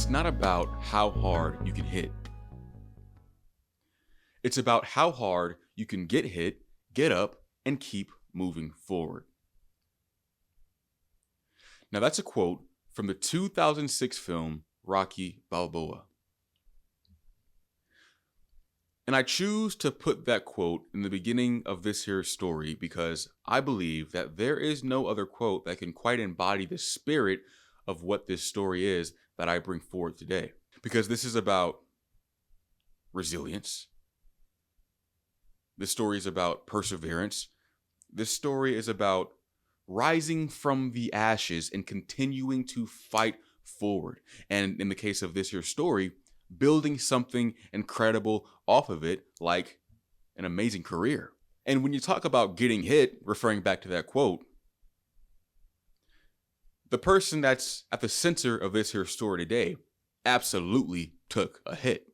It's not about how hard you can hit. It's about how hard you can get hit, get up, and keep moving forward. Now that's a quote from the 2006 film Rocky Balboa. And I choose to put that quote in the beginning of this here story because I believe that there is no other quote that can quite embody the spirit of what this story is that I bring forward today. Because this is about resilience. This story is about perseverance. This story is about rising from the ashes and continuing to fight forward. And in the case of this here story, building something incredible off of it, like an amazing career. And when you talk about getting hit, referring back to that quote, the person that's at the center of this here story today absolutely took a hit.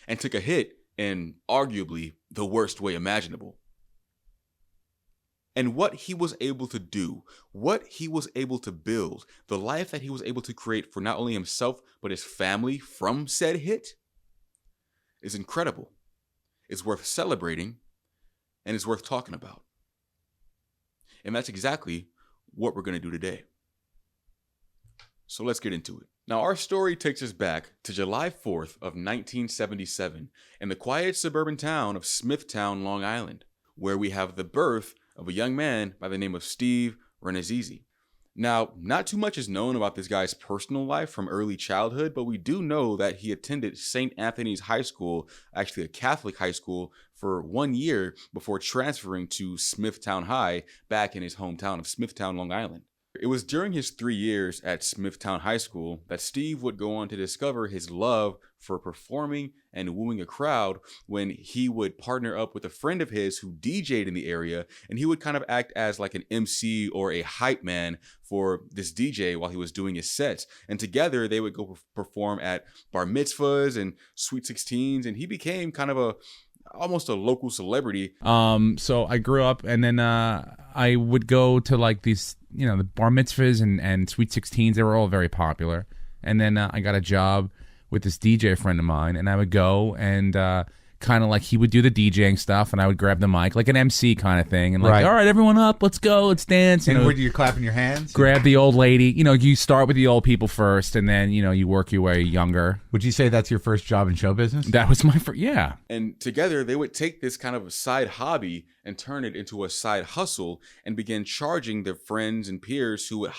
And took a hit in arguably the worst way imaginable. And what he was able to do, what he was able to build, the life that he was able to create for not only himself, but his family from said hit is incredible. It's worth celebrating and it's worth talking about. And that's exactly what we're going to do today. So let's get into it. Now, our story takes us back to July 4th of 1977 in the quiet suburban town of Smithtown, Long Island, where we have the birth of a young man by the name of Steve Rannazisi. Now, not too much is known about this guy's personal life from early childhood, but we do know that he attended St. Anthony's High School, actually a Catholic high school, for 1 year before transferring to Smithtown High back in his hometown of Smithtown, Long Island. It was during his 3 years at Smithtown High School that Steve would go on to discover his love for performing and wooing a crowd when he would partner up with a friend of his who DJ'd in the area, and he would kind of act as like an MC or a hype man for this DJ while he was doing his sets. And together they would go perform at bar mitzvahs and sweet 16s, and he became kind of almost a local celebrity. So I grew up, and then I would go to like these, the bar mitzvahs and sweet 16s. They were all very popular. And then I got a job with this DJ friend of mine, and I would go and kind of like he would do the DJing stuff, and I would grab the mic like an MC kind of thing, and like, right. All right, everyone up, let's go, let's dance. And would you clapping your hands? Grab the old lady. You start with the old people first, and then you work your way younger. Would you say that's your first job in show business? That was my first, yeah. And together they would take this kind of a side hobby and turn it into a side hustle and begin charging their friends and peers who would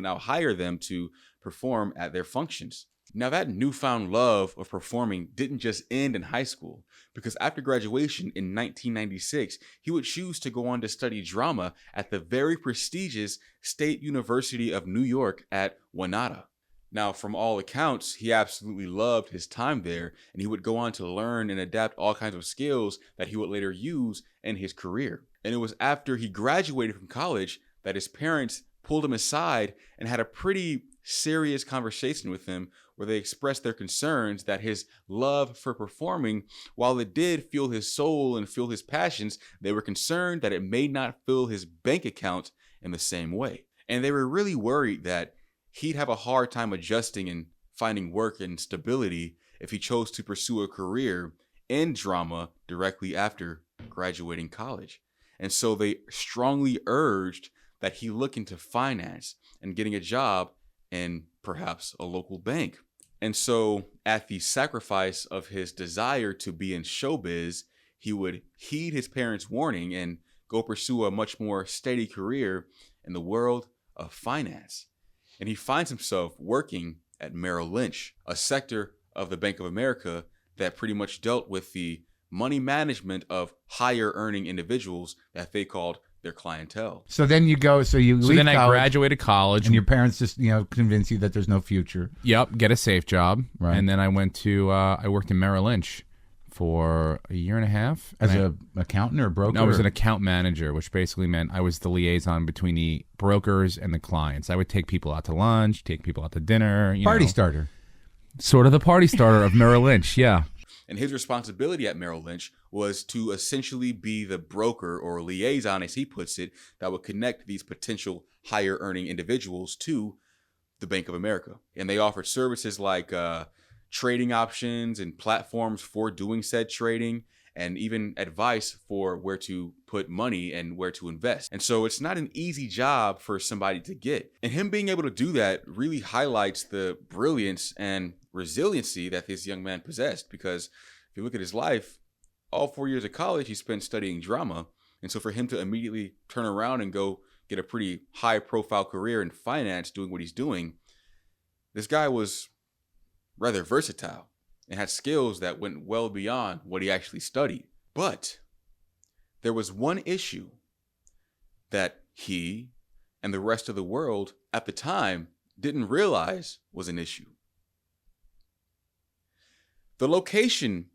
now hire them to perform at their functions. Now, that newfound love of performing didn't just end in high school, because after graduation in 1996, he would choose to go on to study drama at the very prestigious State University of New York at Wanata. Now, from all accounts, he absolutely loved his time there, and he would go on to learn and adapt all kinds of skills that he would later use in his career. And it was after he graduated from college that his parents pulled him aside and had a pretty serious conversation with him, where they expressed their concerns that his love for performing, while it did fuel his soul and fuel his passions, they were concerned that it may not fill his bank account in the same way. And they were really worried that he'd have a hard time adjusting and finding work and stability if he chose to pursue a career in drama directly after graduating college. And so they strongly urged that he look into finance and getting a job in perhaps a local bank. And so at the sacrifice of his desire to be in showbiz, he would heed his parents' warning and go pursue a much more steady career in the world of finance. And he finds himself working at Merrill Lynch, a sector of the Bank of America that pretty much dealt with the money management of higher earning individuals that they called their clientele. So then you leave then college, I graduated college, and your parents just convince you that there's no future. Yep, get a safe job, right? And then I went to I worked in Merrill Lynch for a year and a half as an accountant or a broker. No, I was an account manager, which basically meant I was the liaison between the brokers and the clients. I would take people out to lunch, take people out to dinner. Party starter, sort of the party starter of Merrill Lynch, yeah. And his responsibility at Merrill Lynch was to essentially be the broker or liaison, as he puts it, that would connect these potential higher earning individuals to the Bank of America. And they offered services like trading options and platforms for doing said trading, and even advice for where to put money and where to invest. And so it's not an easy job for somebody to get. And him being able to do that really highlights the brilliance and resiliency that this young man possessed. Because if you look at his life, all 4 years of college, he spent studying drama. And so for him to immediately turn around and go get a pretty high profile career in finance doing what he's doing, this guy was rather versatile and had skills that went well beyond what he actually studied. But there was one issue that he and the rest of the world at the time didn't realize was an issue. The location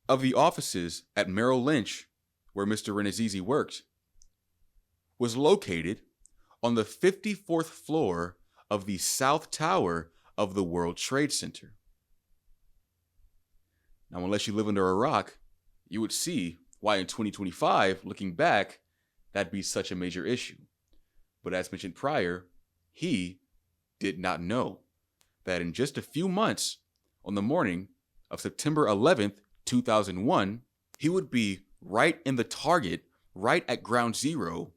of the offices at Merrill Lynch, where Mr. Rannazisi worked, was located on the 54th floor of the South Tower of the World Trade Center. Now, unless you live under a rock, you would see why in 2025, looking back, that'd be such a major issue. But as mentioned prior, he did not know that in just a few months, on the morning of September 11th, 2001, he would be right in the target, right at ground zero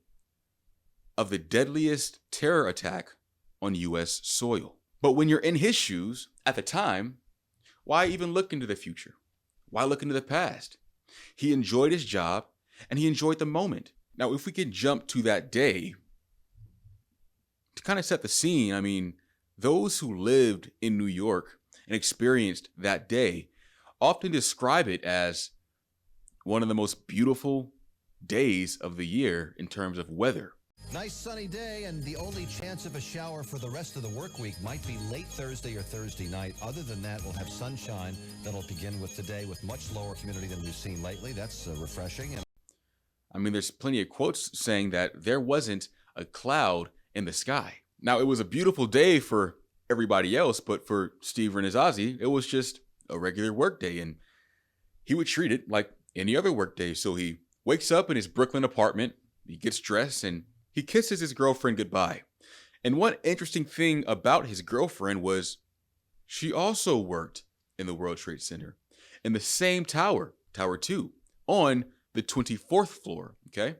of the deadliest terror attack on U.S. soil. But when you're in his shoes at the time, why even look into the future? Why look into the past? He enjoyed his job and he enjoyed the moment. Now, if we could jump to that day to kind of set the scene, I mean, those who lived in New York and experienced that day often describe it as one of the most beautiful days of the year in terms of weather. Nice sunny day, and the only chance of a shower for the rest of the work week might be late Thursday or Thursday night. Other than that, we'll have sunshine that'll begin with today with much lower humidity than we've seen lately. That's refreshing. I mean, there's plenty of quotes saying that there wasn't a cloud in the sky. Now, it was a beautiful day for everybody else, but for Steve Rannazisi, it was just a regular work day, and he would treat it like any other work day. So he wakes up in his Brooklyn apartment, he gets dressed, and he kisses his girlfriend goodbye. And one interesting thing about his girlfriend was she also worked in the World Trade Center in the same tower, Tower 2, on the 24th floor, okay?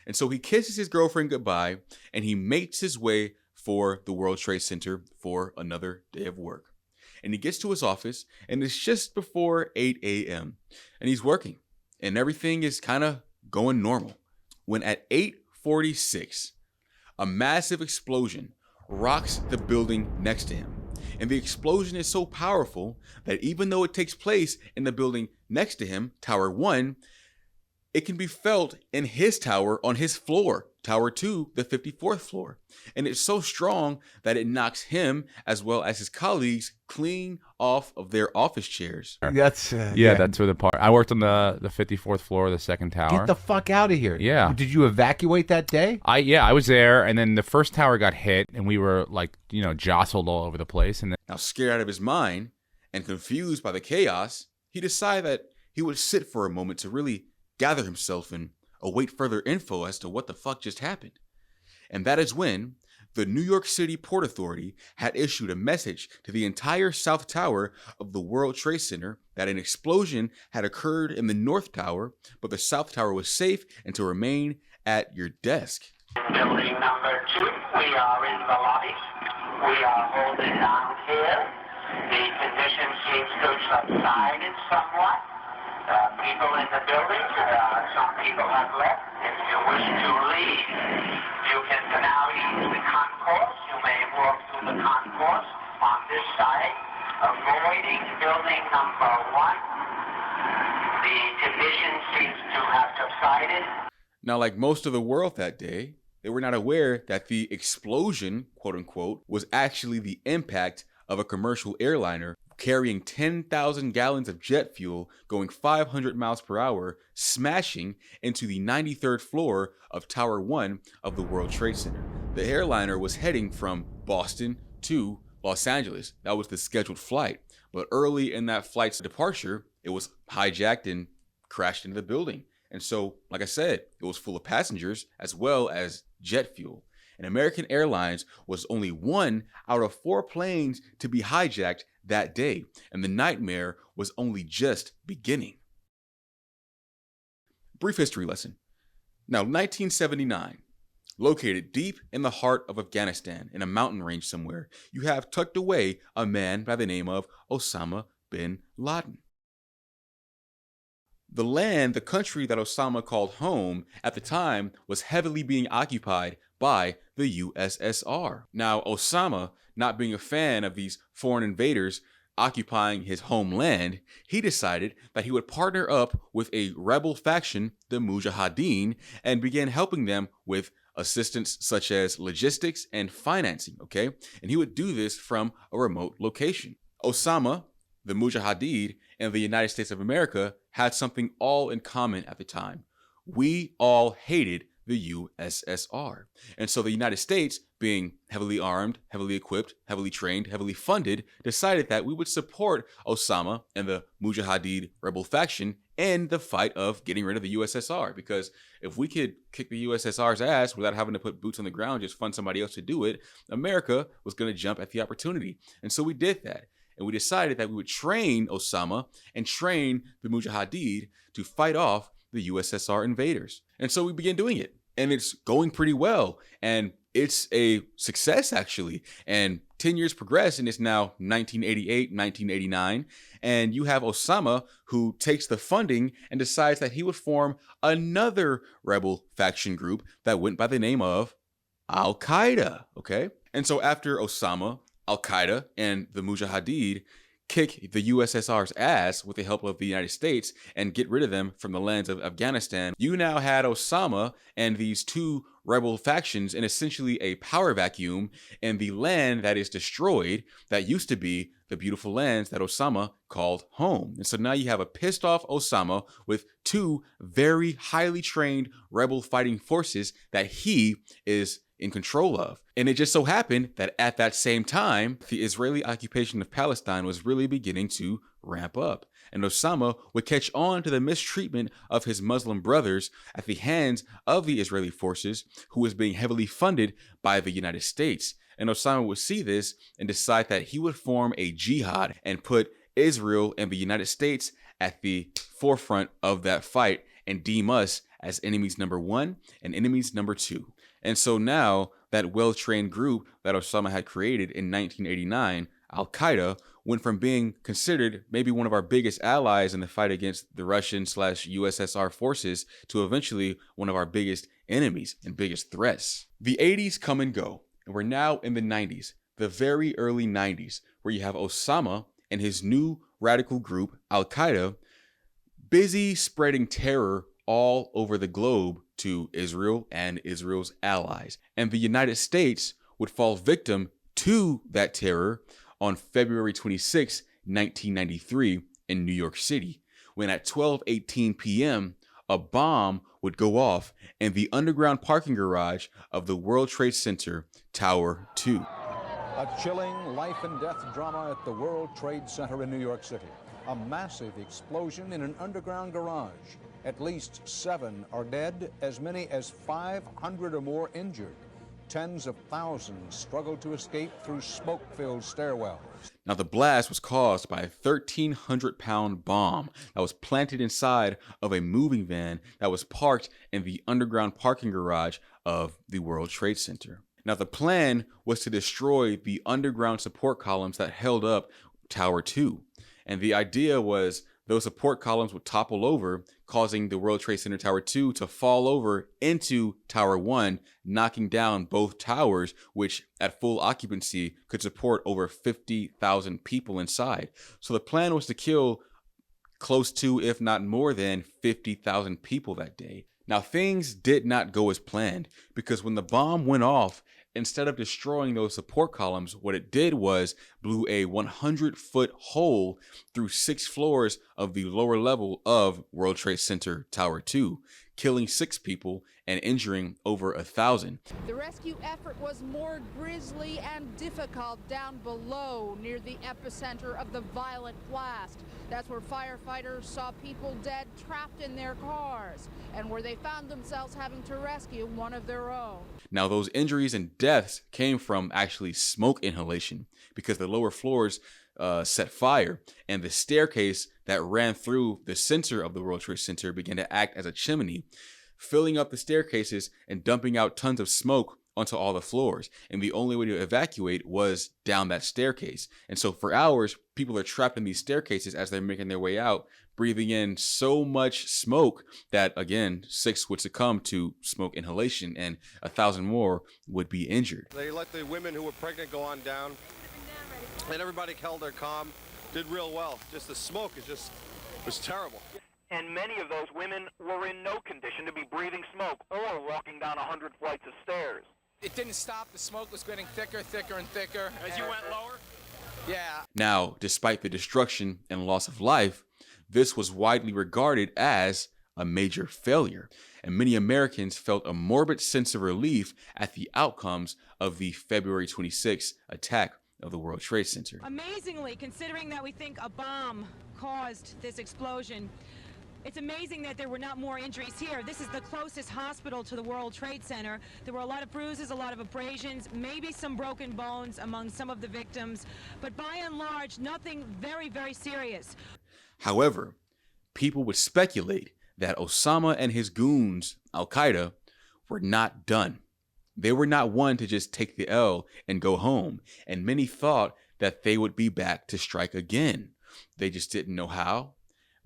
And so he kisses his girlfriend goodbye and he makes his way for the World Trade Center for another day of work. And he gets to his office and it's just before 8 a.m. and he's working and everything is kind of going normal. When at 8:46, a massive explosion rocks the building next to him. And the explosion is so powerful that even though it takes place in the building next to him, Tower 1, it can be felt in his tower on his floor, Tower 2, the 54th floor. And it's so strong that it knocks him as well as his colleagues clean off of their office chairs. That's Yeah, that's where the part. I worked on the 54th floor of the second tower. Get the fuck out of here. Yeah. Did you evacuate that day? I was there, and then the first tower got hit, and we were like, jostled all over the place. And then Now, scared out of his mind and confused by the chaos, he decided that he would sit for a moment to really gather himself and await further info as to what the fuck just happened. And that is when the New York City Port Authority had issued a message to the entire South Tower of the World Trade Center that an explosion had occurred in the North Tower, but the South Tower was safe and to remain at your desk. Building number 2, we are in the lobby. We are holding down here. The condition seems to have subsided somewhat. People in the building, some people have left. If you wish to leave, you can now use the concourse. You may walk through the concourse on this side, avoiding building number 1. The condition seems to have subsided. Now, like most of the world that day, they were not aware that the explosion, quote unquote, was actually the impact of a commercial airliner carrying 10,000 gallons of jet fuel going 500 miles per hour, smashing into the 93rd floor of Tower 1 of the World Trade Center. The airliner was heading from Boston to Los Angeles. That was the scheduled flight. But early in that flight's departure, it was hijacked and crashed into the building. And so, like I said, it was full of passengers as well as jet fuel. And American Airlines was only one out of 4 planes to be hijacked that day. And the nightmare was only just beginning. Brief history lesson. Now, 1979. Located deep in the heart of Afghanistan, in a mountain range somewhere, you have tucked away a man by the name of Osama bin Laden. The land, the country that Osama called home at the time, was heavily being occupied by the USSR. Now, Osama, not being a fan of these foreign invaders occupying his homeland, he decided that he would partner up with a rebel faction, the Mujahideen, and begin helping them with assistance such as logistics and financing, okay? And he would do this from a remote location. Osama, the Mujahideen, and the United States of America had something all in common at the time. We all hated the USSR. And so the United States, being heavily armed, heavily equipped, heavily trained, heavily funded, decided that we would support Osama and the Mujahideen rebel faction in the fight of getting rid of the USSR. Because if we could kick the USSR's ass without having to put boots on the ground, just fund somebody else to do it, America was going to jump at the opportunity. And so we did that. And we decided that we would train Osama and train the Mujahideen to fight off the USSR invaders. And so we began doing it. And it's going pretty well. And it's a success, actually. And 10 years progress, and it's now 1988, 1989. And you have Osama, who takes the funding and decides that he would form another rebel faction group that went by the name of Al-Qaeda, okay? And so after Osama, Al-Qaeda, and the Mujahideen kick the USSR's ass with the help of the United States and get rid of them from the lands of Afghanistan, you now had Osama and these two rebel factions in essentially a power vacuum in the land that is destroyed that used to be the beautiful lands that Osama called home. And so now you have a pissed off Osama with two very highly trained rebel fighting forces that he is in control of. And it just so happened that at that same time, the Israeli occupation of Palestine was really beginning to ramp up. And Osama would catch on to the mistreatment of his Muslim brothers at the hands of the Israeli forces, who was being heavily funded by the United States. And Osama would see this and decide that he would form a jihad and put Israel and the United States at the forefront of that fight and deem us as enemies number 1 and enemies number 2. And so now that well-trained group that Osama had created in 1989, Al-Qaeda, went from being considered maybe one of our biggest allies in the fight against the Russian/USSR forces to eventually one of our biggest enemies and biggest threats. The 80s come and go, and we're now in the 90s, the very early 90s, where you have Osama and his new radical group, Al-Qaeda, busy spreading terror all over the globe to Israel and Israel's allies. And the United States would fall victim to that terror on February 26, 1993 in New York City, when at 12:18 p.m., a bomb would go off in the underground parking garage of the World Trade Center Tower 2. A chilling life and death drama at the World Trade Center in New York City. A massive explosion in an underground garage. At least 7 are dead, as many as 500 or more injured. Tens of thousands struggled to escape through smoke-filled stairwells. Now, the blast was caused by a 1,300-pound bomb that was planted inside of a moving van that was parked in the underground parking garage of the World Trade Center. Now, the plan was to destroy the underground support columns that held up Tower 2. And the idea was those support columns would topple over, causing the World Trade Center Tower 2 to fall over into Tower 1, knocking down both towers, which at full occupancy could support over 50,000 people inside. So the plan was to kill close to, if not more than, 50,000 people that day. Now, things did not go as planned, because when the bomb went off, instead of destroying those support columns, what it did was blew a 100-foot hole through 6 floors of the lower level of World Trade Center Tower 2, killing 6 people and injuring over 1,000. The rescue effort was more grisly and difficult down below near the epicenter of the violent blast. That's where firefighters saw people dead trapped in their cars and where they found themselves having to rescue one of their own. Now, those injuries and deaths came from actually smoke inhalation because the lower floors set fire, and the staircase that ran through the center of the World Trade Center began to act as a chimney, filling up the staircases and dumping out tons of smoke onto all the floors. And the only way to evacuate was down that staircase. And so for hours, people are trapped in these staircases as they're making their way out, breathing in so much smoke that, again, 6 would succumb to smoke inhalation and 1,000 more would be injured. They let the women who were pregnant go on down, and everybody held their calm, did real well. Just the smoke was terrible. And many of those women were in no condition to be breathing smoke or walking down 100 flights of stairs. It didn't stop. The smoke was getting thicker, and thicker. As you went lower? Yeah. Now, despite the destruction and loss of life, this was widely regarded as a major failure, and many Americans felt a morbid sense of relief at the outcomes of the February 26th attack of the World Trade Center. Amazingly, considering that we think a bomb caused this explosion, it's amazing that there were not more injuries here. This is the closest hospital to the World Trade Center. There were a lot of bruises, a lot of abrasions, maybe some broken bones among some of the victims, but by and large, nothing very, very serious. However, people would speculate that Osama and his goons, Al-Qaeda, were not done. They were not one to just take the L and go home, and many thought that they would be back to strike again. They just didn't know how,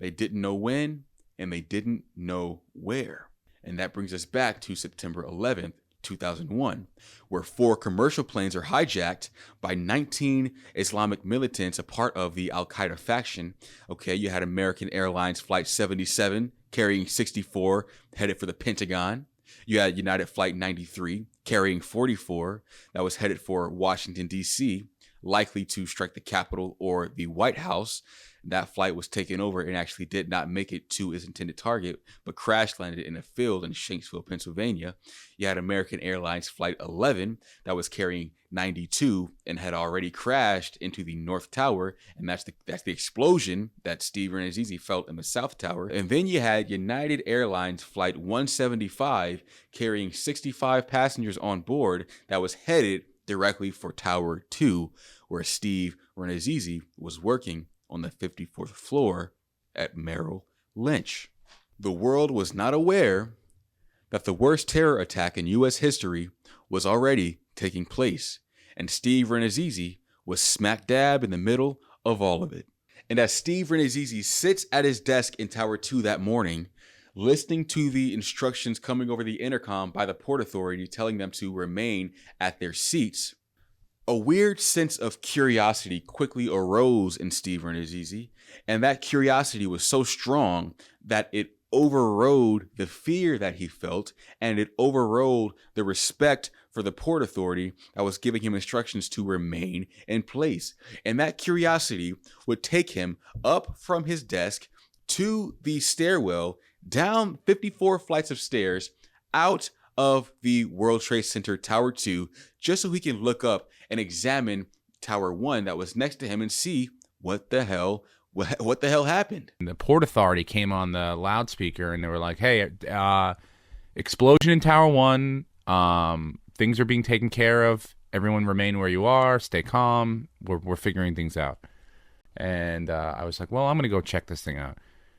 they didn't know when, and they didn't know where. And that brings us back to September 11th, 2001, where 4 commercial planes are hijacked by 19 Islamic militants, a part of the Al-Qaeda faction. Okay, you had American Airlines Flight 77 carrying 64 headed for the Pentagon. You had United Flight 93 carrying 44 that was headed for Washington, D.C., likely to strike the Capitol or the White House. That flight was taken over and actually did not make it to its intended target, but crash landed in a field in Shanksville, Pennsylvania. You had American Airlines Flight 11 that was carrying 92 and had already crashed into the North Tower, and that's the explosion that Steve Rannazisi felt in the South Tower. And then you had United Airlines Flight 175 carrying 65 passengers on board that was headed directly for Tower 2, where Steve Rannazisi was working on the 54th floor at Merrill Lynch. The world was not aware that the worst terror attack in U.S. history was already taking place, and Steve Rannazisi was smack dab in the middle of all of it. And as Steve Rannazisi sits at his desk in Tower 2 that morning, listening to the instructions coming over the intercom by the Port Authority telling them to remain at their seats, a weird sense of curiosity quickly arose in Steve Rannazisi, and that curiosity was so strong that it overrode the fear that he felt, and it overrode the respect for the Port Authority that was giving him instructions to remain in place. And that curiosity would take him up from his desk to the stairwell, down 54 flights of stairs, out of the World Trade Center Tower 2, just so he can look up and examine Tower 1 that was next to him and see what the hell happened. And the Port Authority came on the loudspeaker and they were like, "Hey, explosion in Tower 1. Things are being taken care of. Everyone remain where you are. Stay calm. We're figuring things out." And I was like, "Well, I'm going to go check this thing out."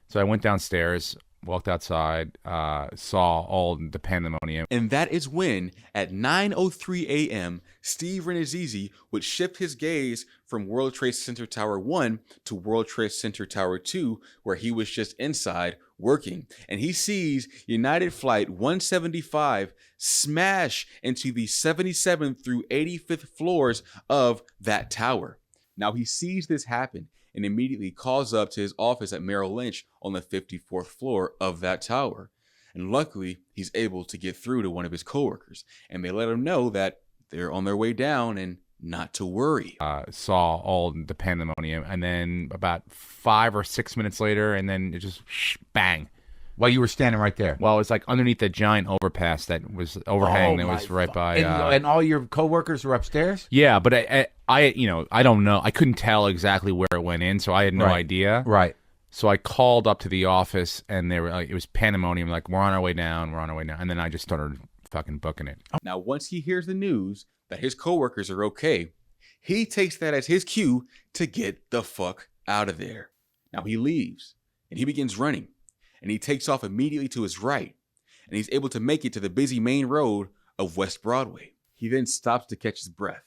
So I went downstairs, walked outside, saw all the pandemonium. And that is when, at 9:03 a.m., Steve Rannazisi would shift his gaze from World Trade Center Tower 1 to World Trade Center Tower 2, where he was just inside working. And he sees United Flight 175 smash into the 77th through 85th floors of that tower. Now he sees this happen and immediately calls up to his office at Merrill Lynch on the 54th floor of that tower. And luckily, he's able to get through to one of his coworkers, and they let him know that they're on their way down and not to worry. Saw all the pandemonium, and then about 5 or 6 minutes later, and then it just bang. While you were standing right there. Well, it's like underneath the giant overpass that was overhang that was right by. And all your coworkers were upstairs? Yeah, but I don't know. I couldn't tell exactly where it went in, so I had no idea. Right. So I called up to the office, and they were like, it was pandemonium. Like, we're on our way down. And then I just started fucking booking it. Now, once he hears the news that his coworkers are okay, he takes that as his cue to get the fuck out of there. Now he leaves, and he begins running, and he takes off immediately to his right, and he's able to make it to the busy main road of West Broadway. He then stops to catch his breath,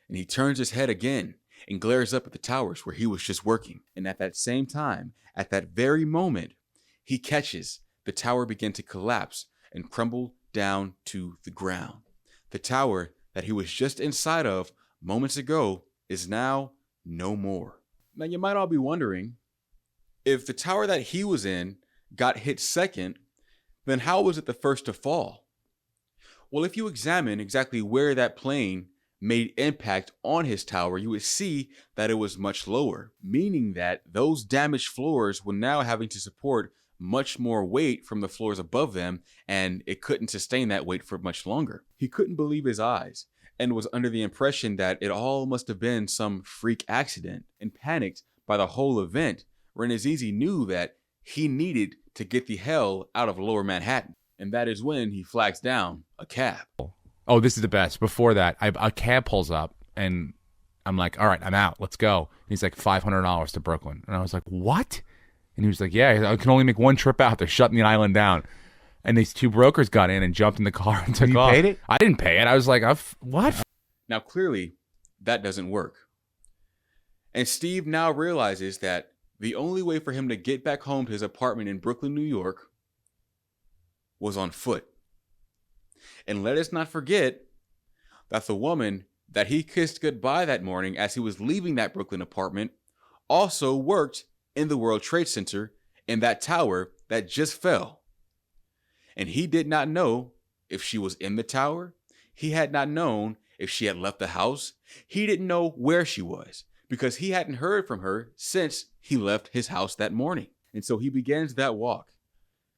and he turns his head again and glares up at the towers where he was just working. And at that same time, at that very moment, he catches the tower begin to collapse and crumble down to the ground. The tower that he was just inside of moments ago is now no more. Now you might all be wondering, if the tower that he was in got hit second, then how was it the first to fall? Well, if you examine exactly where that plane made impact on his tower, you would see that it was much lower, meaning that those damaged floors were now having to support much more weight from the floors above them, and it couldn't sustain that weight for much longer. He couldn't believe his eyes and was under the impression that it all must have been some freak accident. And panicked by the whole event, Rannazisi knew that he needed to get the hell out of Lower Manhattan. And that is when he flags down a cab. Oh, this is the best. Before that, a cab pulls up, and I'm like, all right, I'm out. Let's go. And he's like, $500 to Brooklyn. And I was like, what? And he was like, yeah, I can only make one trip out. They're shutting the island down. And these two brokers got in and jumped in the car and took off. You paid it? I didn't pay it. I was like, what? Now, clearly, that doesn't work. And Steve now realizes that the only way for him to get back home to his apartment in Brooklyn, New York, was on foot. And let us not forget that the woman that he kissed goodbye that morning as he was leaving that Brooklyn apartment also worked in the World Trade Center in that tower that just fell. And he did not know if she was in the tower. He had not known if she had left the house. He didn't know where she was because he hadn't heard from her since he left his house that morning. And so he begins that walk,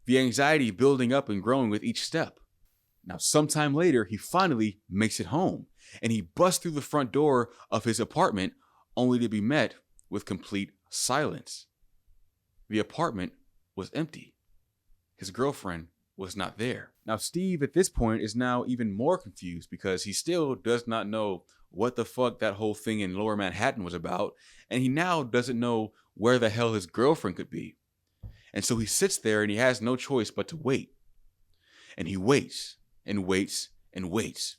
the anxiety building up and growing with each step. Now, sometime later, he finally makes it home, and he busts through the front door of his apartment only to be met with complete silence. The apartment was empty. His girlfriend was not there. Now, Steve at this point is now even more confused because he still does not know what the fuck that whole thing in Lower Manhattan was about, and he now doesn't know where the hell his girlfriend could be. And so he sits there and he has no choice but to wait. And he waits and waits and waits.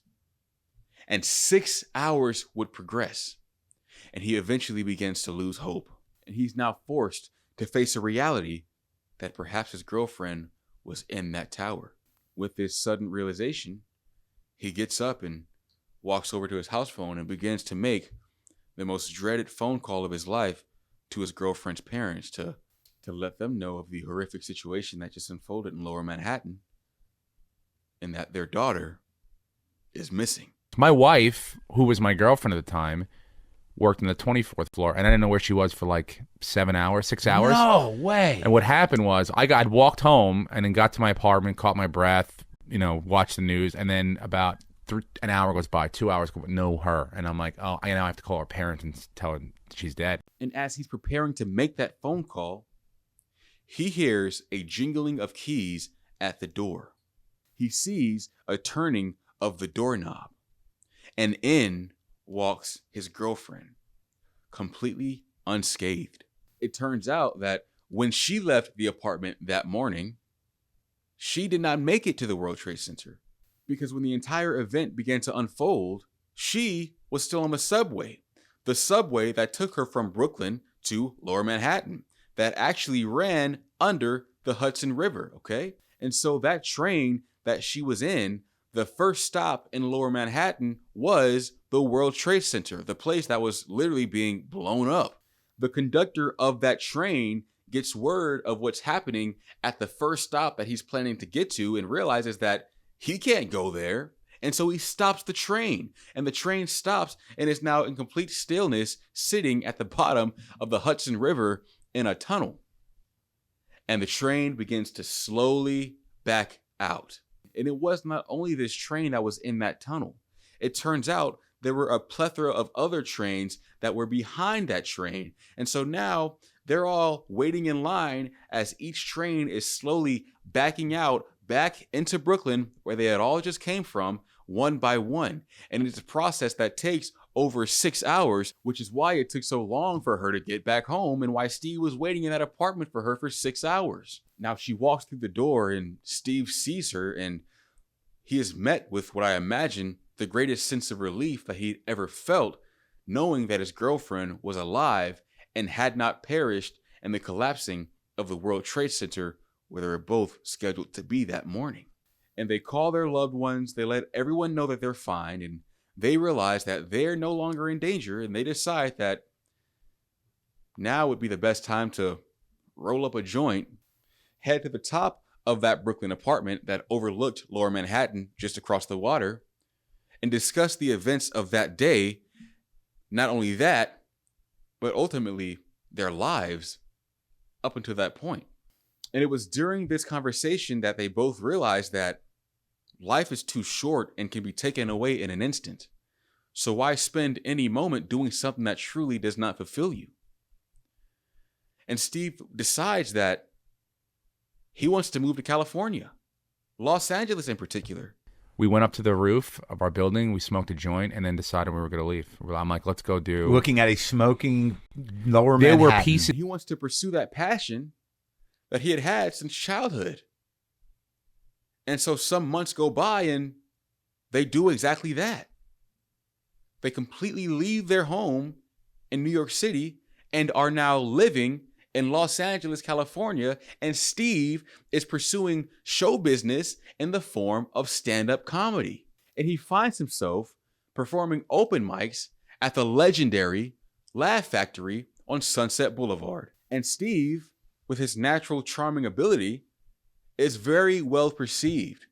And 6 hours would progress. And he eventually begins to lose hope. And he's now forced to face a reality that perhaps his girlfriend was in that tower. With this sudden realization, he gets up and walks over to his house phone and begins to make the most dreaded phone call of his life to his girlfriend's parents to let them know of the horrific situation that just unfolded in Lower Manhattan and that their daughter is missing. My wife, who was my girlfriend at the time, worked on the 24th floor, and I didn't know where she was for like 6 hours. No way. And what happened was I'd walked home and then got to my apartment, caught my breath, watched the news, and then about an hour goes by, 2 hours go by, no her. And I'm like, oh, I now have to call her parents and tell her she's dead. And as he's preparing to make that phone call, he hears a jingling of keys at the door. He sees a turning of the doorknob, and in walks his girlfriend, completely unscathed. It turns out that when she left the apartment that morning, she did not make it to the World Trade Center because when the entire event began to unfold, she was still on the subway that took her from Brooklyn to Lower Manhattan, that actually ran under the Hudson River, okay? And so that train that she was in, the first stop in Lower Manhattan was the World Trade Center, the place that was literally being blown up. The conductor of that train gets word of what's happening at the first stop that he's planning to get to and realizes that he can't go there. And so he stops the train, and the train stops and is now in complete stillness, sitting at the bottom of the Hudson River in a tunnel. and the train begins to slowly back out. And it was not only this train that was in that tunnel. It turns out there were a plethora of other trains that were behind that train. And so now they're all waiting in line as each train is slowly backing out back into Brooklyn, where they had all just came from, one by one. And it's a process that takes over 6 hours, which is why it took so long for her to get back home and why Steve was waiting in that apartment for her for 6 hours. Now she walks through the door and Steve sees her, and he is met with what I imagine the greatest sense of relief that he'd ever felt, knowing that his girlfriend was alive and had not perished in the collapsing of the World Trade Center where they were both scheduled to be that morning. And they call their loved ones, they let everyone know that they're fine, and they realize that they're no longer in danger, and they decide that now would be the best time to roll up a joint, head to the top of that Brooklyn apartment that overlooked Lower Manhattan just across the water, and discuss the events of that day. Not only that, but ultimately their lives up until that point. And it was during this conversation that they both realized that life is too short and can be taken away in an instant. So why spend any moment doing something that truly does not fulfill you? And Steve decides that he wants to move to California, Los Angeles in particular. We went up to the roof of our building, we smoked a joint, and then decided we were going to leave. I'm like, let's go do... Looking at a smoking Lower There Manhattan. were pieces... He wants to pursue that passion that he had since childhood. And so some months go by and they do exactly that. They completely leave their home in New York City and are now living in Los Angeles, California, and Steve is pursuing show business in the form of stand-up comedy. And he finds himself performing open mics at the legendary Laugh Factory on Sunset Boulevard. And Steve, with his natural charming ability, is very well perceived.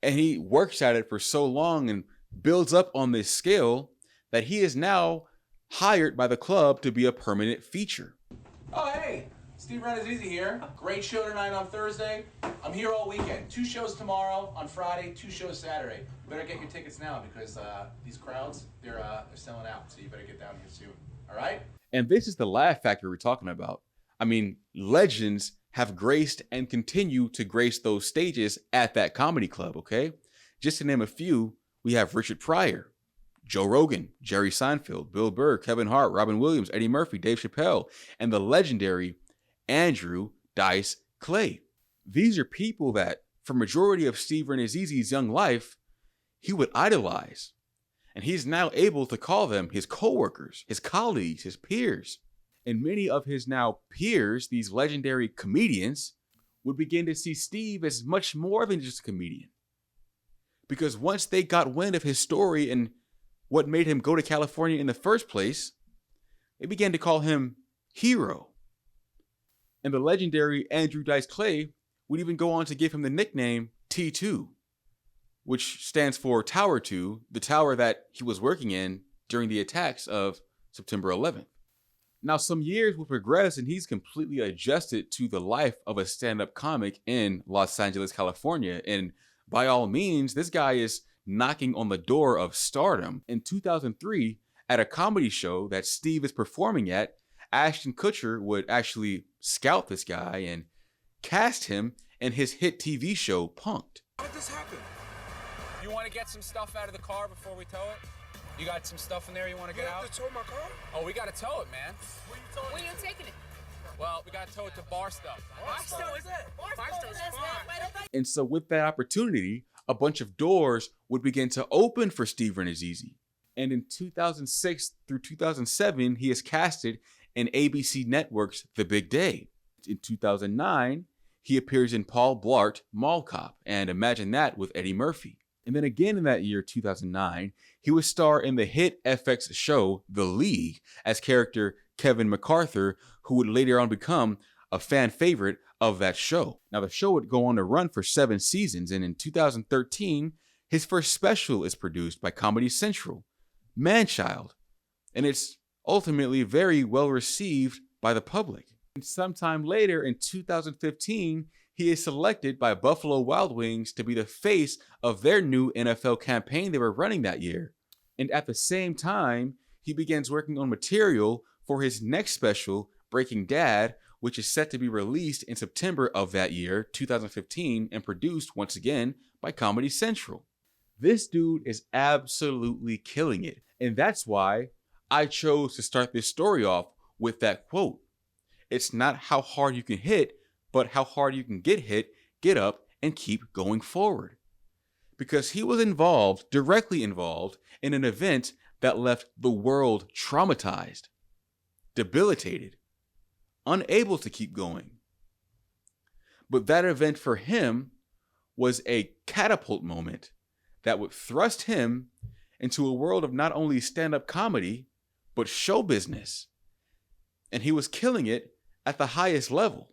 And he works at it for so long and builds up on this skill that he is now hired by the club to be a permanent feature. Oh, hey, Steve Rannazisi here. Great show tonight on Thursday. I'm here all weekend. 2 shows tomorrow on Friday, 2 shows Saturday. You better get your tickets now because these crowds, they're selling out. So you better get down here soon. All right? And this is the Laugh Factory we're talking about. I mean, legends have graced and continue to grace those stages at that comedy club, okay? Just to name a few, we have Richard Pryor, Joe Rogan, Jerry Seinfeld, Bill Burr, Kevin Hart, Robin Williams, Eddie Murphy, Dave Chappelle, and the legendary Andrew Dice Clay. These are people that, for majority of Steve Rannazisi's young life, he would idolize. And he's now able to call them his coworkers, his colleagues, his peers. And many of his now peers, these legendary comedians, would begin to see Steve as much more than just a comedian. Because once they got wind of his story and what made him go to California in the first place, they began to call him Hero. And the legendary Andrew Dice Clay would even go on to give him the nickname T2, which stands for Tower 2, the tower that he was working in during the attacks of September 11th. Now, some years will progress and he's completely adjusted to the life of a stand-up comic in Los Angeles, California. And by all means, this guy is knocking on the door of stardom. In 2003, at a comedy show that Steve is performing at, Ashton Kutcher would actually scout this guy and cast him in his hit TV show, Punk'd. How did this happen? You want to get some stuff out of the car before we tow it? You got some stuff in there you want to get out? You have to tow my car? Oh, we got to tow it, man. Where you taking it? Well, we got to tow it to Barstow. Barstow is it? Barstow's fine. And so with that opportunity, a bunch of doors would begin to open for Steve Rannazisi. And in 2006 through 2007, he is casted in ABC Network's The Big Day. In 2009, he appears in Paul Blart Mall Cop, and imagine that with Eddie Murphy. And then again in that year, 2009, he would star in the hit FX show The League as character Kevin MacArthur, who would later on become a fan favorite of that show. Now, the show would go on to run for 7 seasons, and in 2013, his first special is produced by Comedy Central, Manchild, and it's ultimately very well received by the public. And sometime later in 2015, he is selected by Buffalo Wild Wings to be the face of their new NFL campaign they were running that year. And at the same time, he begins working on material for his next special, Breaking Dad, which is set to be released in September of that year, 2015, and produced once again by Comedy Central. This dude is absolutely killing it. And that's why I chose to start this story off with that quote. It's not how hard you can hit, but how hard you can get hit, get up, and keep going forward. Because he was directly involved, in an event that left the world traumatized, debilitated, unable to keep going. But that event for him was a catapult moment that would thrust him into a world of not only stand-up comedy, but show business. And he was killing it at the highest level.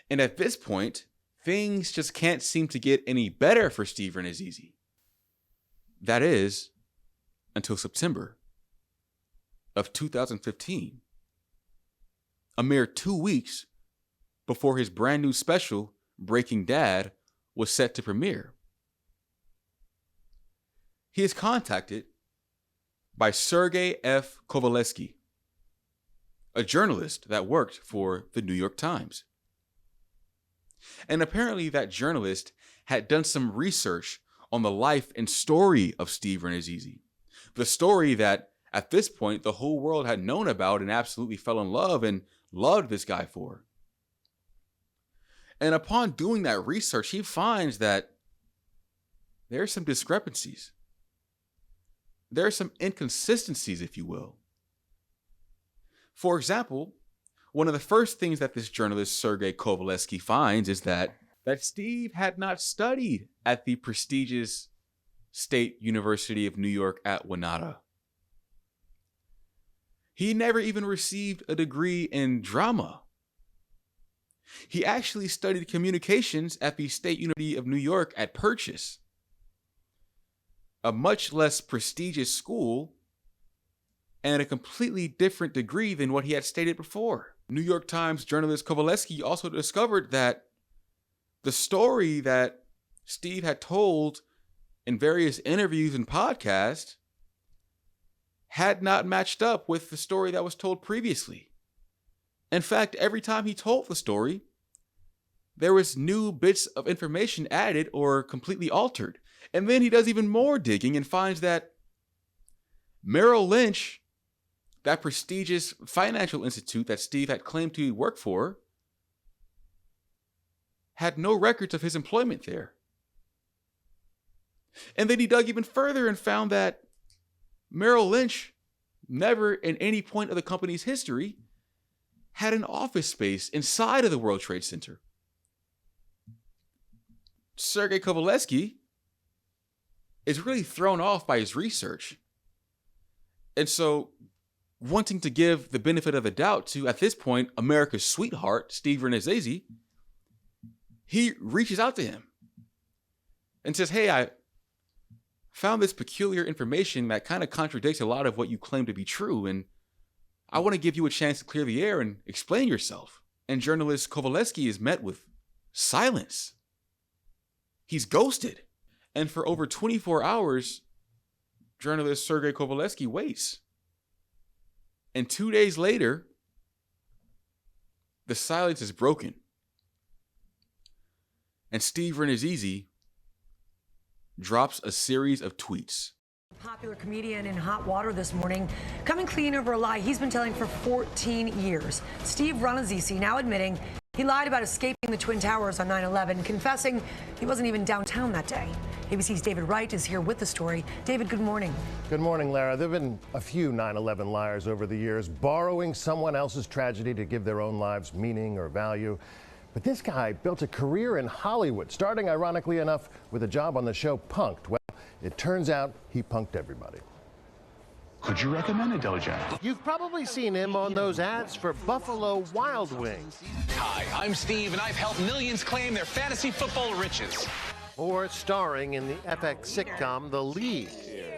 And at this point, things just can't seem to get any better for Steve Rannazisi. That is, until September of 2015. A mere 2 weeks before his brand new special, Breaking Dad, was set to premiere. He is contacted by Sergei F. Kovaleski, a journalist that worked for the New York Times. And apparently that journalist had done some research on the life and story of Steve Rannazisi. The story that, at this point, the whole world had known about and absolutely fell in love and loved this guy for. And upon doing that research, he finds that there are some discrepancies. There are some inconsistencies, if you will. For example, one of the first things that this journalist, Sergei Kovaleski, finds is that Steve had not studied at the prestigious State University of New York at Winata. He never even received a degree in drama. He actually studied communications at the State University of New York at Purchase, a much less prestigious school and a completely different degree than what he had stated before. New York Times journalist Kovaleski also discovered that the story that Steve had told in various interviews and podcasts had not matched up with the story that was told previously. In fact, every time he told the story, there was new bits of information added or completely altered. And then he does even more digging and finds that Merrill Lynch, that prestigious financial institute that Steve had claimed to work for, had no records of his employment there. And then he dug even further and found that Merrill Lynch never, in any point of the company's history, had an office space inside of the World Trade Center. Sergei Kovaleski is really thrown off by his research. And so, wanting to give the benefit of the doubt to, at this point, America's sweetheart, Steve Rannazisi, he reaches out to him and says, hey, I found this peculiar information that kind of contradicts a lot of what you claim to be true, and I want to give you a chance to clear the air and explain yourself. And journalist Kovaleski is met with silence. He's ghosted. And for over 24 hours, journalist Sergei Kovaleski waits. And 2 days later, the silence is broken. And Steve Rannazisi drops a series of tweets. Popular comedian in hot water this morning, coming clean over a lie he's been telling for 14 years. Steve Rannazisi now admitting he lied about escaping the Twin Towers on 9/11, confessing he wasn't even downtown that day. ABC's David Wright is here with the story. David, good morning. Good morning, Lara. There have been a few 9/11 liars over the years, borrowing someone else's tragedy to give their own lives meaning or value. But this guy built a career in Hollywood, starting, ironically enough, with a job on the show Punk'd. Well, it turns out he punked everybody. Could you recommend a Doja? You've probably seen him on those ads for Buffalo Wild Wings. Hi, I'm Steve, and I've helped millions claim their fantasy football riches. Or starring in the FX sitcom The League.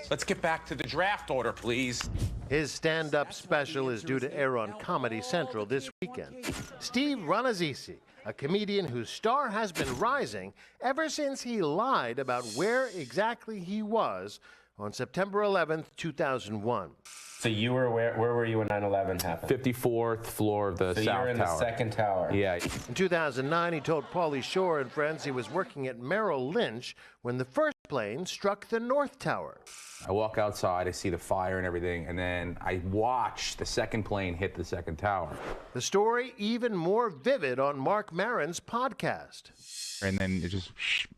Let's get back to the draft order, please. His stand-up special is due to air on Comedy Central this weekend. Steve Rannazisi, a comedian whose star has been rising ever since he lied about where exactly he was on September 11th, 2001. So you were where were you when 9/11 happened? 54th floor of the So South you were in the Tower. second tower. Yeah. In 2009, he told Pauly Shore and friends he was working at Merrill Lynch when the first plane struck the North Tower. I walk outside, I see the fire and everything, and then I watch the second plane hit the second tower. The story even more vivid on Mark Maron's podcast. And then it just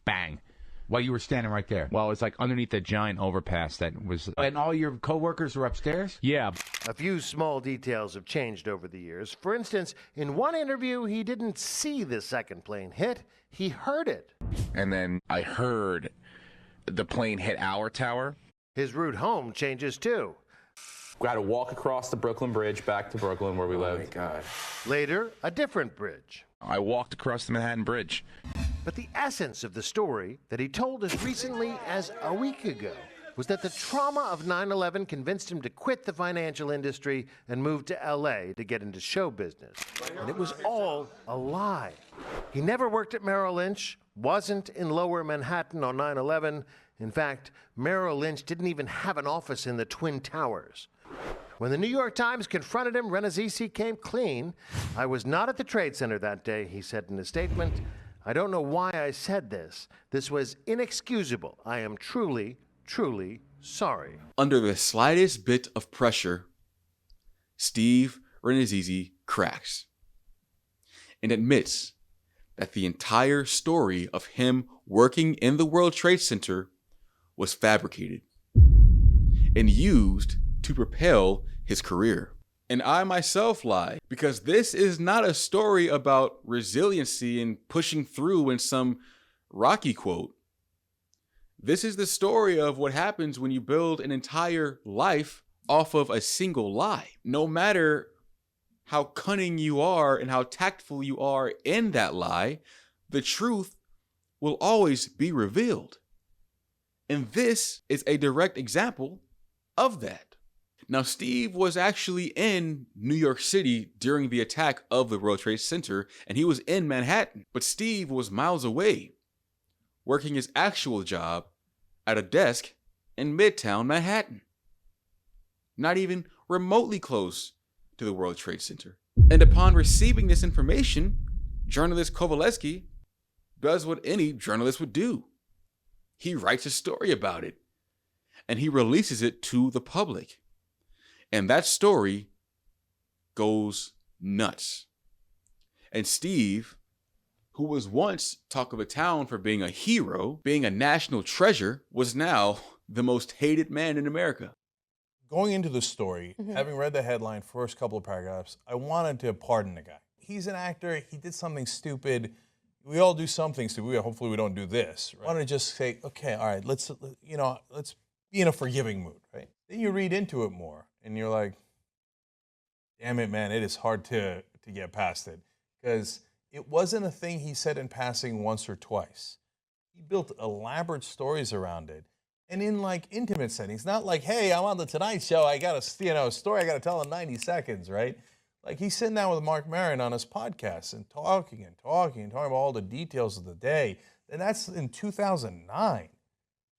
bang. While you were standing right there. Well, it's like underneath the giant overpass that was. And all your coworkers were upstairs? Yeah. A few small details have changed over the years. For instance, in one interview, he didn't see the second plane hit, he heard it. And then I heard the plane hit our tower. His route home changes too. Got to walk across the Brooklyn Bridge back to Brooklyn where we live. Oh my God. Later, a different bridge. I walked across the Manhattan Bridge. But the essence of the story that he told as recently as a week ago was that the trauma of 9/11 convinced him to quit the financial industry and move to LA to get into show business. And it was all a lie. He never worked at Merrill Lynch, wasn't in Lower Manhattan on 9/11. In fact, Merrill Lynch didn't even have an office in the Twin Towers. When the New York Times confronted him, Rannazisi came clean. "I was not at the Trade Center that day," he said in a statement. "I don't know why I said this. This was inexcusable. I am truly, truly sorry." Under the slightest bit of pressure, Steve Rannazisi cracks and admits that the entire story of him working in the World Trade Center was fabricated and used to propel his career. And I myself lie, because this is not a story about resiliency and pushing through in some Rocky quote. This is the story of what happens when you build an entire life off of a single lie. No matter how cunning you are and how tactful you are in that lie, the truth will always be revealed. And this is a direct example of that. Now, Steve was actually in New York City during the attack of the World Trade Center, and he was in Manhattan. But Steve was miles away, working his actual job at a desk in Midtown Manhattan. Not even remotely close to the World Trade Center. And upon receiving this information, journalist Kowalewski does what any journalist would do. He writes a story about it, and he releases it to the public. And that story goes nuts. And Steve, who was once talk of the town for being a hero, being a national treasure, was now the most hated man in America. Going into the story, having read the headline, first couple of paragraphs, I wanted to pardon the guy. He's an actor. He did something stupid. We all do something stupid. Hopefully we don't do this. Right? I want to just say, okay, all right, let's be in a forgiving mood, right? Then you read into it more, and you're like, damn it, man, it is hard to get past it. Because it wasn't a thing he said in passing once or twice. He built elaborate stories around it. And in like intimate settings, not like, hey, I'm on the Tonight Show, I got a story I got to tell in 90 seconds, right? Like he's sitting down with Mark Maron on his podcast and talking about all the details of the day. And that's in 2009.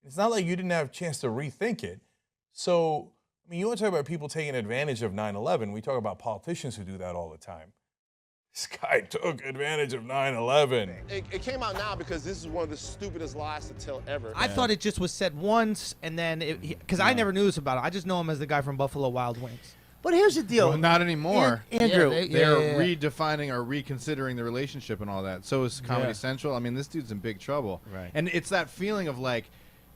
It's not like you didn't have a chance to rethink it. So, I mean, you want to talk about people taking advantage of 9/11. We talk about politicians who do that all the time. This guy took advantage of 9/11. It came out now because this is one of the stupidest lies to tell ever. I thought it just was said once, and then, because I never knew this about it. I just know him as the guy from Buffalo Wild Wings. But here's the deal. Well, not anymore. Andrew. They're redefining or reconsidering the relationship and all that. So is Comedy Central. I mean, this dude's in big trouble. Right. And it's that feeling of like,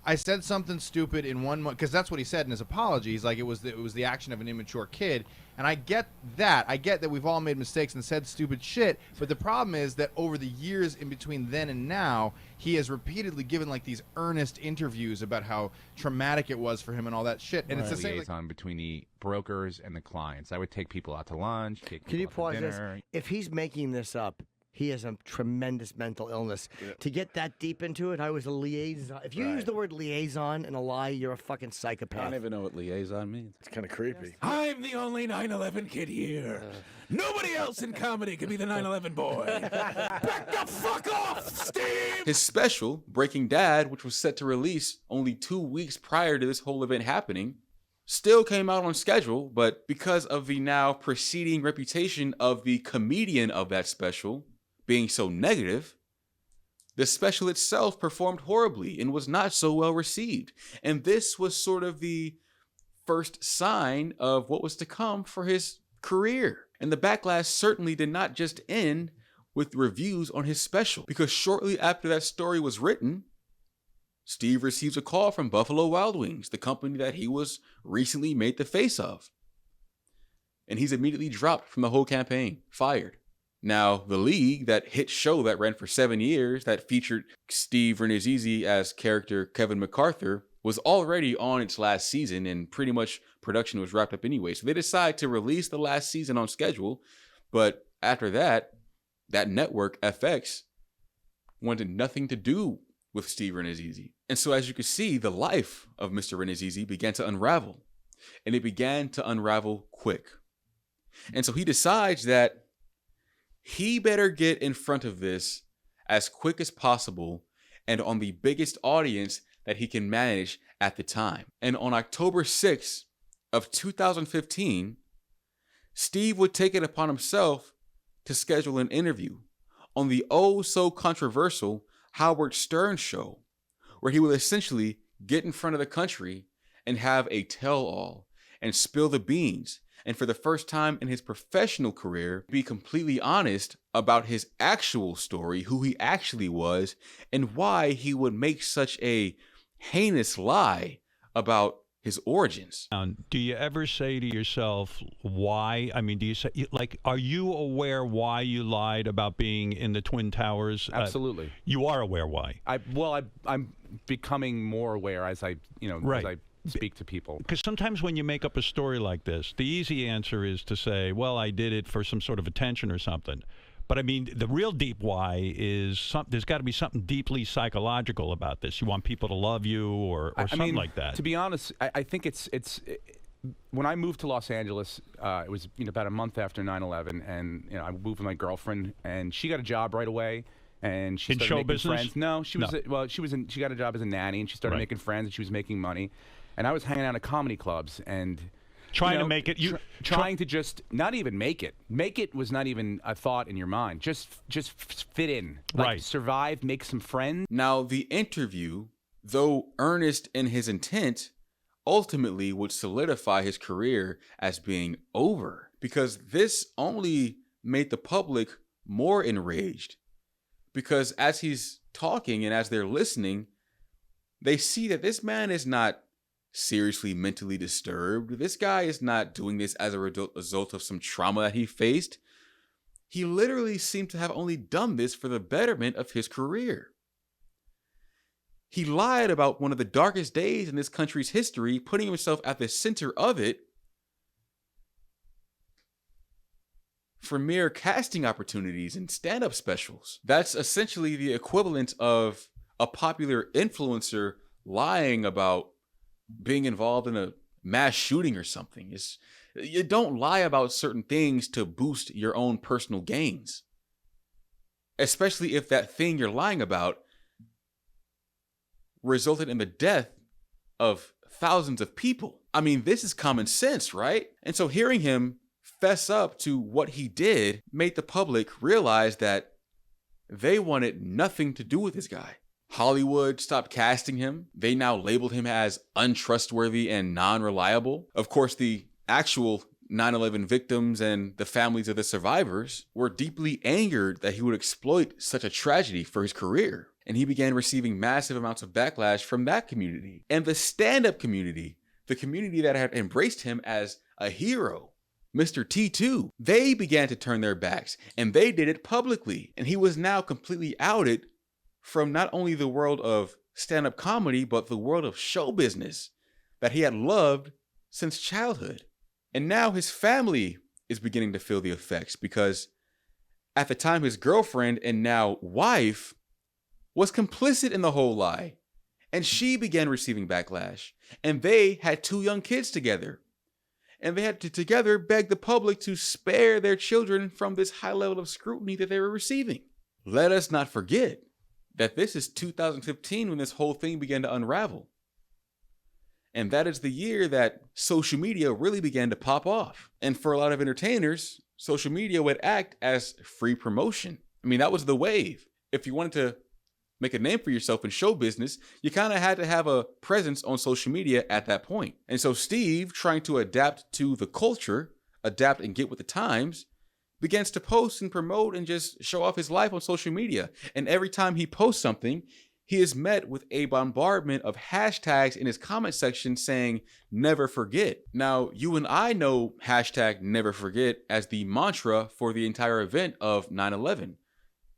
I said something stupid in 1 month, because that's what he said in his apology. He's like, it was the action of an immature kid. And I get that. I get that we've all made mistakes and said stupid shit. But the problem is that over the years in between then and now, he has repeatedly given like these earnest interviews about how traumatic it was for him and all that shit. And it's the same liaison between the brokers and the clients. I would take people out to lunch. Can you pause this? If he's making this up, he has a tremendous mental illness. Yeah. To get that deep into it, I was a liaison. If you use the word liaison in a lie, you're a fucking psychopath. I don't even know what liaison means. It's kind of creepy. I'm the only 9/11 kid here. Nobody else in comedy could be the 9/11 boy. Back the fuck off, Steve! His special, Breaking Dad, which was set to release only 2 weeks prior to this whole event happening, still came out on schedule, but because of the now preceding reputation of the comedian of that special being so negative, the special itself performed horribly and was not so well received. And this was sort of the first sign of what was to come for his career. And the backlash certainly did not just end with reviews on his special, because shortly after that story was written, Steve receives a call from Buffalo Wild Wings, the company that he was recently made the face of. And he's immediately dropped from the whole campaign, fired. Now, the League, that hit show that ran for 7 years, that featured Steve Rannazisi as character Kevin MacArthur, was already on its last season and pretty much production was wrapped up anyway. So they decided to release the last season on schedule. But after that, that network, FX, wanted nothing to do with Steve Rannazisi. And so as you can see, the life of Mr. Rannazisi began to unravel. And it began to unravel quick. And so he decides that he better get in front of this as quick as possible and on the biggest audience that he can manage at the time. And on October 6th of 2015, Steve would take it upon himself to schedule an interview on the oh so controversial Howard Stern show, where he would essentially get in front of the country and have a tell-all and spill the beans. And for the first time in his professional career, be completely honest about his actual story, who he actually was, and why he would make such a heinous lie about his origins. Do you ever say to yourself, why? I mean, do you say, like, are you aware why you lied about being in the Twin Towers? Absolutely. You are aware why? I'm becoming more aware as I speak to people. Because sometimes when you make up a story like this, the easy answer is to say, well, I did it for some sort of attention or something. But I mean, the real deep why is there's got to be something deeply psychological about this. You want people to love you or something like that. To be honest, I think it's when I moved to Los Angeles, it was about a month after 9/11, and I moved with my girlfriend, and she got a job right away. And she in started show making business? friends. No, she was she got a job as a nanny, and she started making friends, and she was making money. And I was hanging out at comedy clubs and trying to make it. Trying to just not even make it. Make it was not even a thought in your mind. Just fit in, like survive, make some friends. Now, the interview, though earnest in his intent, ultimately would solidify his career as being over, because this only made the public more enraged. Because as he's talking and as they're listening, they see that this man is not seriously mentally disturbed. This guy is not doing this as a result of some trauma that he faced. He literally seemed to have only done this for the betterment of his career. He lied about one of the darkest days in this country's history, putting himself at the center of it for mere casting opportunities and stand-up specials. That's essentially the equivalent of a popular influencer lying about being involved in a mass shooting or something. You don't lie about certain things to boost your own personal gains, especially if that thing you're lying about resulted in the death of thousands of people. I mean, this is common sense, right? And so hearing him fess up to what he did made the public realize that they wanted nothing to do with this guy. Hollywood stopped casting him. They now labeled him as untrustworthy and non-reliable. Of course, the actual 9/11 victims and the families of the survivors were deeply angered that he would exploit such a tragedy for his career. And he began receiving massive amounts of backlash from that community. And the stand-up community, the community that had embraced him as a hero, Mr. T2, they began to turn their backs, and they did it publicly. And he was now completely outed from not only the world of stand-up comedy, but the world of show business that he had loved since childhood. And now his family is beginning to feel the effects, because At the time, his girlfriend and now wife was complicit in the whole lie, and she began receiving backlash. And they had 2 young kids together, and they had to together beg the public to spare their children from this high level of scrutiny that they were receiving. Let us not forget that this is 2015 when this whole thing began to unravel. And that is the year that social media really began to pop off. And for a lot of entertainers, social media would act as free promotion. I mean, that was the wave. If you wanted to make a name for yourself in show business, you kind of had to have a presence on social media at that point. And so Steve, trying to adapt to the culture, adapt and get with the times, begins to post and promote and just show off his life on social media. And every time he posts something, he is met with a bombardment of hashtags in his comment section saying, never forget. Now, you and I know hashtag never forget as the mantra for the entire event of 9/11.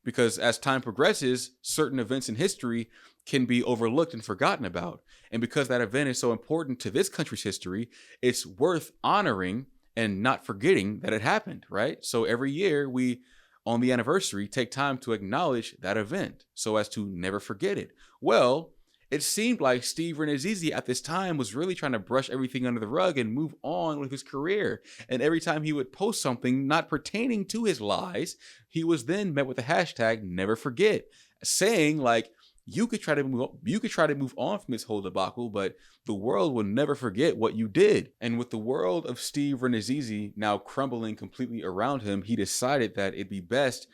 Because as time progresses, certain events in history can be overlooked and forgotten about. And because that event is so important to this country's history, it's worth honoring and not forgetting that it happened, right? So every year we, on the anniversary, take time to acknowledge that event so as to never forget it. Well, it seemed like Steve Rannazisi at this time was really trying to brush everything under the rug and move on with his career. And every time he would post something not pertaining to his lies, he was then met with the hashtag never forget, saying like, you could try to move on from this whole debacle, but the world will never forget what you did. And with the world of Steve Rannazisi now crumbling completely around him, he decided that it'd be best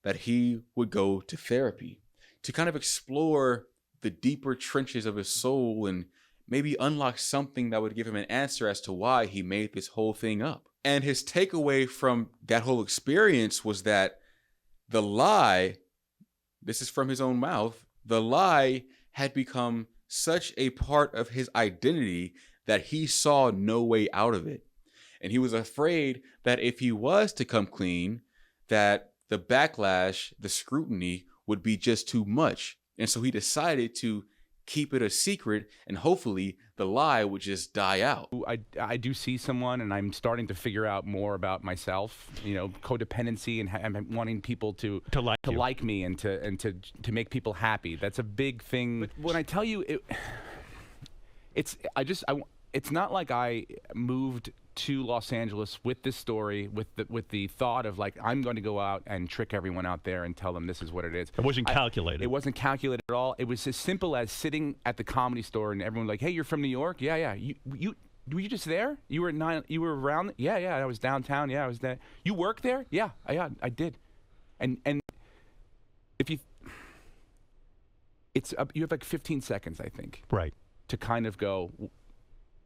that he would go to therapy to kind of explore the deeper trenches of his soul and maybe unlock something that would give him an answer as to why he made this whole thing up. And his takeaway from that whole experience was that the lie, this is from his own mouth, the lie had become such a part of his identity that he saw no way out of it. And he was afraid that if he was to come clean, that the backlash, the scrutiny would be just too much. And so he decided to keep it a secret, and hopefully the lie would just die out. I do see someone, and I'm starting to figure out more about myself. You know, codependency and wanting people to like me and to make people happy. That's a big thing. But when I tell you, it's not like I moved to Los Angeles with this story, with the thought of like, I'm going to go out and trick everyone out there and tell them this is what it is. It wasn't calculated. It wasn't calculated at all. It was as simple as sitting at the Comedy Store and everyone like, hey, you're from New York? Yeah. You were you just there? You were around? Yeah. I was downtown. Yeah, I was there. You work there? Yeah, I did. And if you, you have like 15 seconds, I think. Right. To kind of go,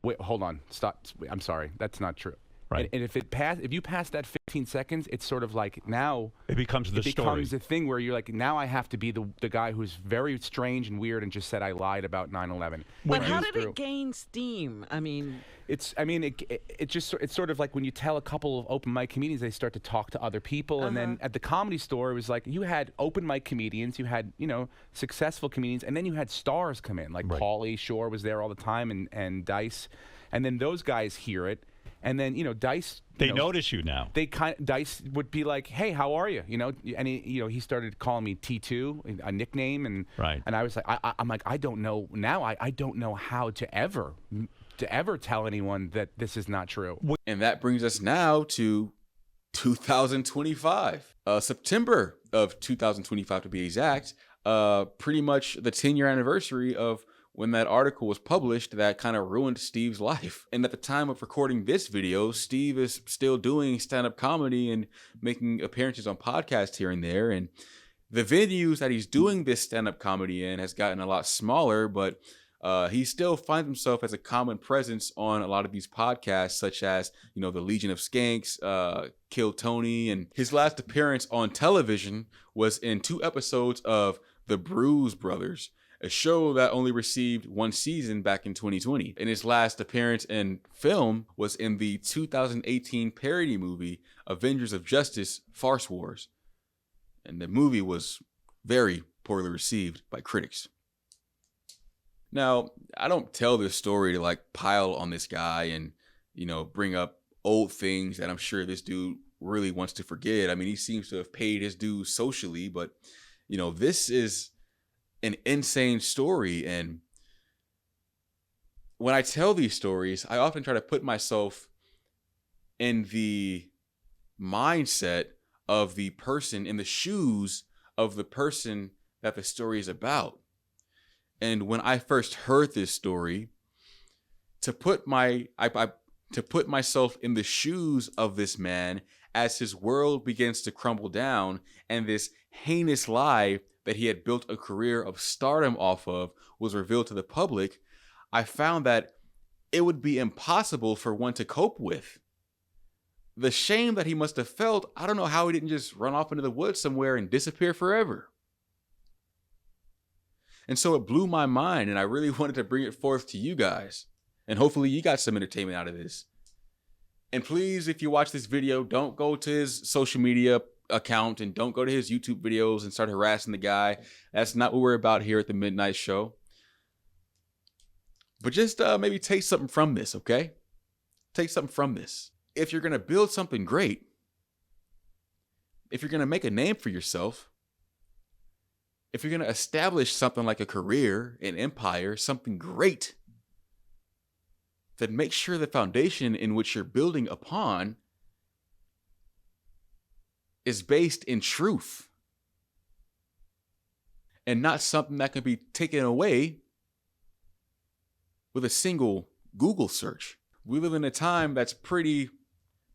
wait, hold on, stop. I'm sorry, that's not true. Right. And if you pass that 15 seconds, it's sort of like now it becomes the story. It becomes a thing where you're like, now I have to be the guy who's very strange and weird and just said I lied about 9/11. But how did it gain steam? I mean, it's sort of like when you tell a couple of open mic comedians, they start to talk to other people, and then at the Comedy Store, it was like you had open mic comedians, you had successful comedians, and then you had stars come in, like Pauly Shore was there all the time, and Dice, and then those guys hear it. And then Dice, they notice you now. Dice would be like, "Hey, how are you?" And he started calling me T2, a nickname, and I was like, I'm like, I don't know now. I don't know how to ever tell anyone that this is not true. And that brings us now to 2025, September of 2025 to be exact. Pretty much the 10-year anniversary of when that article was published that kind of ruined Steve's life. And at the time of recording this video, Steve is still doing stand-up comedy and making appearances on podcasts here and there. And the venues that he's doing this stand-up comedy in has gotten a lot smaller, but he still finds himself as a common presence on a lot of these podcasts, such as, the Legion of Skanks, Kill Tony. And his last appearance on television was in 2 episodes of The Bruise Brothers, a show that only received 1 season back in 2020. And his last appearance in film was in the 2018 parody movie, Avengers of Justice, Farce Wars. And the movie was very poorly received by critics. Now, I don't tell this story to like pile on this guy and, bring up old things that I'm sure this dude really wants to forget. I mean, he seems to have paid his dues socially, but this is an insane story. And when I tell these stories, I often try to put myself in the mindset of the person, in the shoes of the person that the story is about. And when I first heard this story, to put myself in the shoes of this man as his world begins to crumble down and this heinous lie that he had built a career of stardom off of was revealed to the public, I found that it would be impossible for one to cope with. The shame that he must have felt, I don't know how he didn't just run off into the woods somewhere and disappear forever. And so it blew my mind, and I really wanted to bring it forth to you guys. And hopefully you got some entertainment out of this. And please, if you watch this video, don't go to his social media account and don't go to his YouTube videos and start harassing the guy. That's not what we're about here at the Midnight Show. But just maybe take something from this, okay? Take something from this. If you're going to build something great, if you're going to make a name for yourself, if you're going to establish something like a career, an empire, something great, then make sure the foundation in which you're building upon is based in truth and not something that can be taken away with a single Google search. We live in a time that's pretty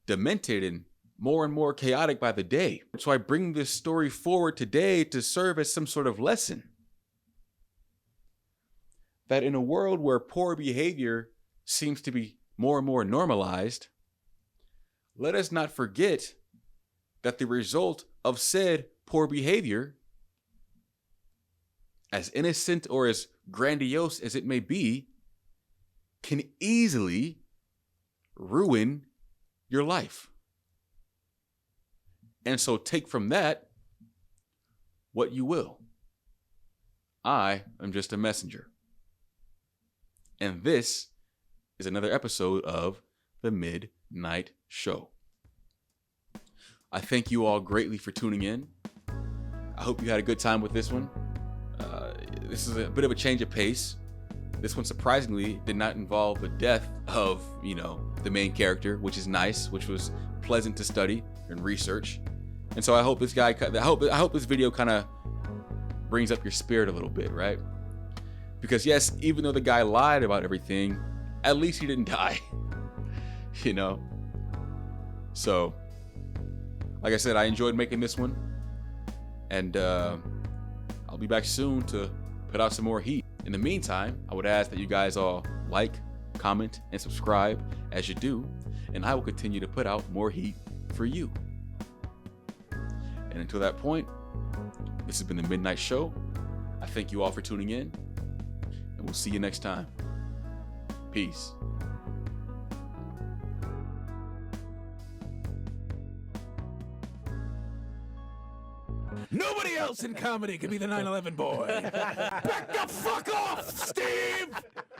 demented and more chaotic by the day. So I bring this story forward today to serve as some sort of lesson. That in a world where poor behavior seems to be more and more normalized, let us not forget that the result of said poor behavior, as innocent or as grandiose as it may be, can easily ruin your life. And so take from that what you will. I am just a messenger. And this is another episode of The Midnight Show. I thank you all greatly for tuning in. I hope you had a good time with this one. This is a bit of a change of pace. This one surprisingly did not involve the death of, the main character, which is nice, which was pleasant to study and research. And so I hope this video kind of brings up your spirit a little bit, right? Because yes, even though the guy lied about everything, at least he didn't die, So, like I said, I enjoyed making this one, and I'll be back soon to put out some more heat. In the meantime, I would ask that you guys all like, comment, and subscribe as you do, and I will continue to put out more heat for you. And until that point, this has been The Midnight Show. I thank you all for tuning in, and we'll see you next time. Peace. Nobody else in comedy can be the 9/11 boy. Back the fuck off, Steve!